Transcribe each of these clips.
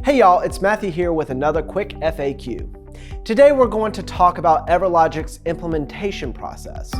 Hey y'all, it's Matthew here with another quick FAQ. Today we're going to talk about EverLogic's implementation process.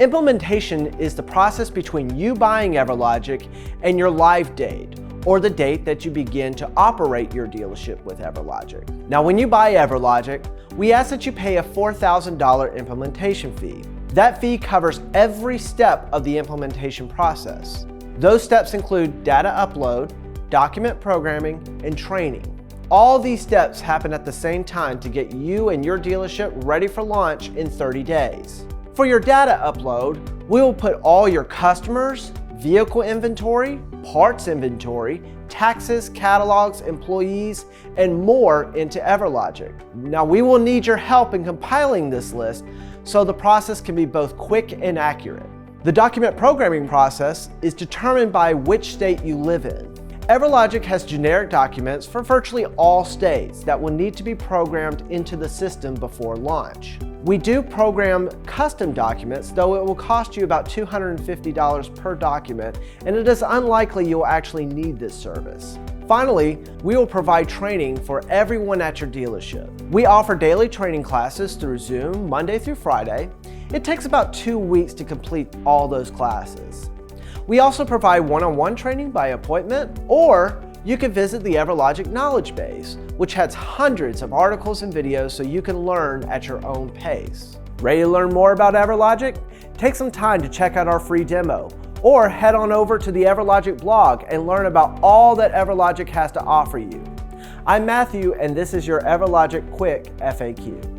Implementation is the process between you buying EverLogic and your live date, or the date that you begin to operate your dealership with EverLogic. Now when you buy EverLogic, we ask that you pay a $4,000 implementation fee. That fee covers every step of the implementation process. Those steps include data upload, document programming, and training. All these steps happen at the same time to get you and your dealership ready for launch in 30 days. For your data upload, we will put all your customers, vehicle inventory, parts inventory, taxes, catalogs, employees, and more into EverLogic. Now we will need your help in compiling this list so the process can be both quick and accurate. The document programming process is determined by which state you live in. EverLogic has generic documents for virtually all states that will need to be programmed into the system before launch. We do program custom documents, though it will cost you about $250 per document, and it is unlikely you'll actually need this service. Finally, we will provide training for everyone at your dealership. We offer daily training classes through Zoom, Monday through Friday. It takes about 2 weeks to complete all those classes. We also provide one-on-one training by appointment, or you can visit the EverLogic knowledge base, which has hundreds of articles and videos so you can learn at your own pace. Ready to learn more about EverLogic? Take some time to check out our free demo, or head on over to the EverLogic blog and learn about all that EverLogic has to offer you. I'm Matthew, and this is your EverLogic Quick FAQ.